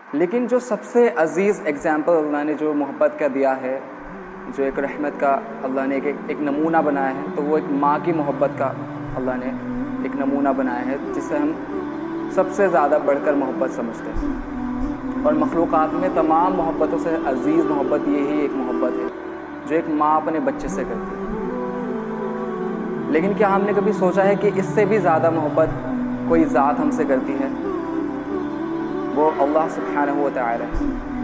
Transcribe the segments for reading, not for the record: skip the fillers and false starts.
لیکن جو سب سے عزیز اگزامپل اللہ نے جو محبت کا دیا ہے، جو ایک رحمت کا اللہ نے ایک نمونہ بنایا ہے، تو وہ ایک ماں کی محبت کا اللہ نے ایک نمونہ بنایا ہے، جسے ہم سب سے زیادہ بڑھ کر محبت سمجھتے ہیں۔ اور مخلوقات میں تمام محبتوں سے عزیز محبت یہی ایک محبت ہے جو ایک ماں اپنے بچے سے کرتی ہے۔ لیکن کیا ہم نے کبھی سوچا ہے کہ اس سے بھی زیادہ محبت کوئی ذات ہم سے کرتی ہے؟ وہ اللہ سبحانہ و تعالی۔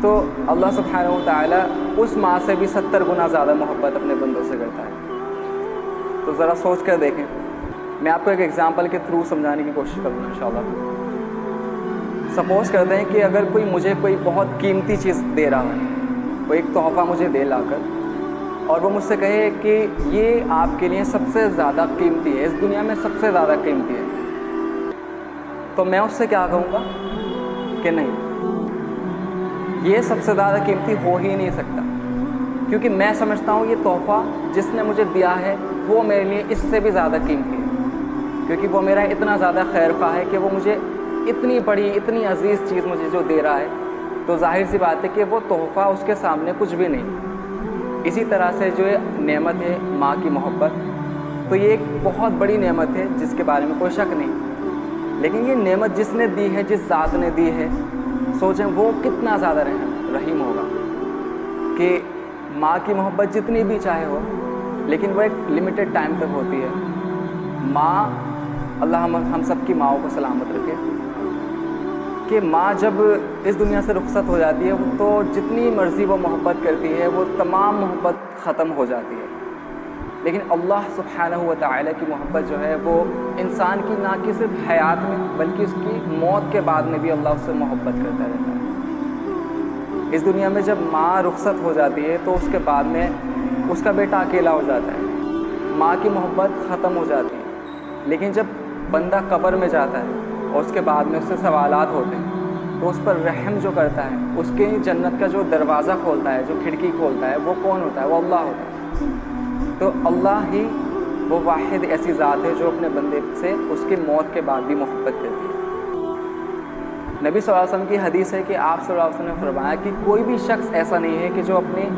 تو اللہ سبحانہ و تعالی اس ماں سے بھی 70 گنا زیادہ محبت اپنے بندوں سے کرتا ہے۔ تو ذرا سوچ کر دیکھیں۔ میں آپ کو ایک ایگزامپل کے تھرو سمجھانے کی کوشش کروں گا انشاءاللہ۔ سپوز کرتے ہیں کہ اگر کوئی مجھے کوئی بہت قیمتی چیز دے رہا ہے، کوئی ایک تحفہ مجھے دے لا کر، اور وہ مجھ سے کہے کہ یہ آپ کے لیے سب سے زیادہ قیمتی ہے، اس دنیا میں سب سے زیادہ قیمتی ہے، تو میں اس سے کیا کہوں گا کہ نہیں، یہ سب سے زیادہ قیمتی ہو ہی نہیں سکتا، کیونکہ میں سمجھتا ہوں یہ تحفہ جس نے مجھے دیا ہے وہ میرے لیے اس سے بھی زیادہ قیمتی ہے، کیونکہ وہ میرا اتنا زیادہ خیر خواہ ہے کہ وہ مجھے اتنی بڑی اتنی عزیز چیز مجھے جو دے رہا ہے، تو ظاہر سی بات ہے کہ وہ تحفہ اس کے سامنے کچھ بھی نہیں۔ اسی طرح سے جو نعمت ہے ماں کی محبت، تو یہ ایک بہت بڑی نعمت ہے جس کے بارے میں کوئی شک نہیں، لیکن یہ نعمت جس نے دی ہے، جس ذات نے دی ہے، سوچیں وہ کتنا زیادہ رحیم ہوگا کہ ماں کی محبت جتنی بھی چاہے ہو، لیکن وہ ایک لمیٹڈ ٹائم تک ہوتی ہے۔ ماں، اللہ ہم سب کی ماؤں کو سلامت رکھے، کہ ماں جب اس دنیا سے رخصت ہو جاتی ہے تو جتنی مرضی وہ محبت کرتی ہے وہ تمام محبت ختم ہو جاتی ہے، لیکن اللہ سبحانہ و تعالی کی محبت جو ہے وہ انسان کی نہ کہ صرف حیات میں بلکہ اس کی موت کے بعد میں بھی اللہ اس سے محبت کرتا رہتا ہے۔ اس دنیا میں جب ماں رخصت ہو جاتی ہے تو اس کے بعد میں اس کا بیٹا اکیلا ہو جاتا ہے، ماں کی محبت ختم ہو جاتی ہے، لیکن جب بندہ قبر میں جاتا ہے اور اس کے بعد میں اس سے سوالات ہوتے ہیں تو اس پر رحم جو کرتا ہے، اس کے جنت کا جو دروازہ کھولتا ہے، جو کھڑکی کھولتا ہے، وہ کون ہوتا ہے؟ وہ اللہ ہوتا ہے۔ تو اللہ ہی وہ واحد ایسی ذات ہے جو اپنے بندے سے اس کی موت کے بعد بھی محبت کرتی ہے۔ نبی صلی اللہ علیہ وسلم کی حدیث ہے کہ آپ صلی اللہ علیہ وسلم نے فرمایا کہ کوئی بھی شخص ایسا نہیں ہے کہ جو اپنے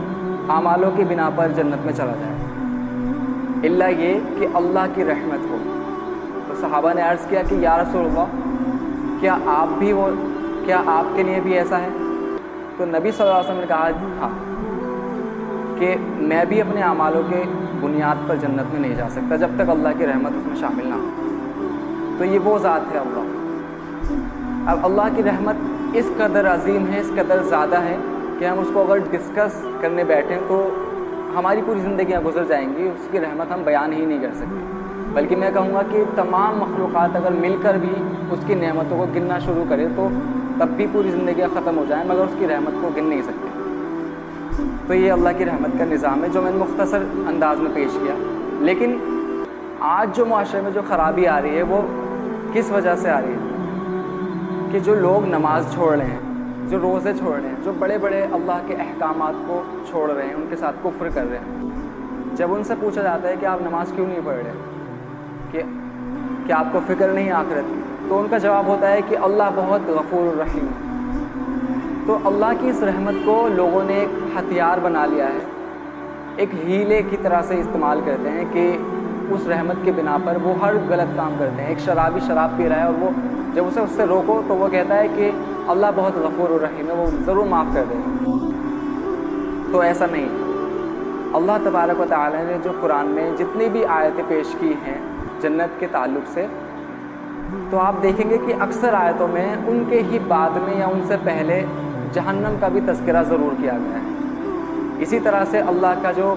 اعمالوں کی بنا پر جنت میں چلا جائے، الا یہ کہ اللہ کی رحمت ہو۔ تو صحابہ نے عرض کیا کہ یا رسول اللہ، کیا آپ کے لیے بھی ایسا ہے؟ تو نبی صلی اللہ علیہ وسلم نے کہا ہاں، کہ میں بھی اپنے اعمالوں کے بنیاد پر جنت میں نہیں جا سکتا جب تک اللہ کی رحمت اس میں شامل نہ ہو۔ تو یہ وہ ذات ہے اللہ۔ اب اللہ کی رحمت اس قدر عظیم ہے، اس قدر زیادہ ہے کہ ہم اس کو اگر ڈسکس کرنے بیٹھیں تو ہماری پوری زندگیاں گزر جائیں گی، اس کی رحمت ہم بیان ہی نہیں کر سکتے۔ بلکہ میں کہوں گا کہ تمام مخلوقات اگر مل کر بھی اس کی نعمتوں کو گننا شروع کرے تو تب بھی پوری زندگیاں ختم ہو جائیں، مگر اس کی رحمت کو گن نہیں سکتے۔ تو یہ اللہ کی رحمت کا نظام ہے جو میں نے مختصر انداز میں پیش کیا۔ لیکن آج جو معاشرے میں جو خرابی آ رہی ہے وہ کس وجہ سے آ رہی ہے؟ کہ جو لوگ نماز چھوڑ رہے ہیں، جو روزے چھوڑ رہے ہیں، جو بڑے بڑے اللہ کے احکامات کو چھوڑ رہے ہیں، ان کے ساتھ کفر کر رہے ہیں، جب ان سے پوچھا جاتا ہے کہ آپ نماز کیوں نہیں پڑھ رہے، کہ آپ کو فکر نہیں آخرت کی، تو ان کا جواب ہوتا ہے کہ اللہ بہت غفور الرحیم ہے۔ تو اللہ کی اس رحمت کو لوگوں نے ایک ہتھیار بنا لیا ہے، ایک ہیلے کی طرح سے استعمال کرتے ہیں کہ اس رحمت کے بنا پر وہ ہر غلط کام کرتے ہیں۔ ایک شرابی شراب پی رہا ہے اور وہ جب اسے اس سے روکو تو وہ کہتا ہے کہ اللہ بہت غفور الرحیم ہے، وہ ضرور معاف کر دے گا۔ تو ایسا نہیں، اللہ تبارک و تعالی نے جو قرآن میں جتنی بھی آیتیں پیش کی ہیں جنت کے تعلق سے، تو آپ دیکھیں گے کہ اکثر آیتوں میں ان کے ہی بعد میں یا ان سے پہلے جہنم کا بھی تذکرہ ضرور کیا گیا ہے۔ اسی طرح سے اللہ کا جو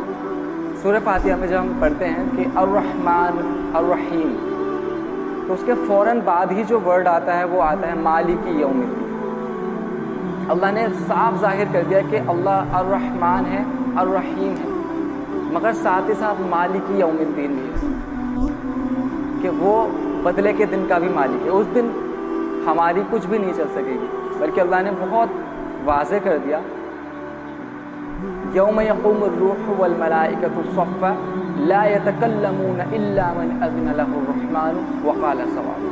سورہ فاتحہ میں جب ہم پڑھتے ہیں کہ الرحمن الرحیم، تو اس کے فوراً بعد ہی جو ورڈ آتا ہے وہ آتا ہے مالک یوم الدین۔ اللہ نے صاف ظاہر کر دیا کہ اللہ الرحمن ہے، الرحیم ہے، مگر ساتھ ہی ساتھ مالک یوم الدین بھی ہے، کہ وہ بدلے کے دن کا بھی مالک ہے۔ اس دن ہماری کچھ بھی نہیں چل سکے گی، بلکہ اللہ نے بہت واضح کر دیا یوم یقوم الروح والملائکۃ صفا لا یتکلمون الا من اذن له الرحمن وقال صوابا،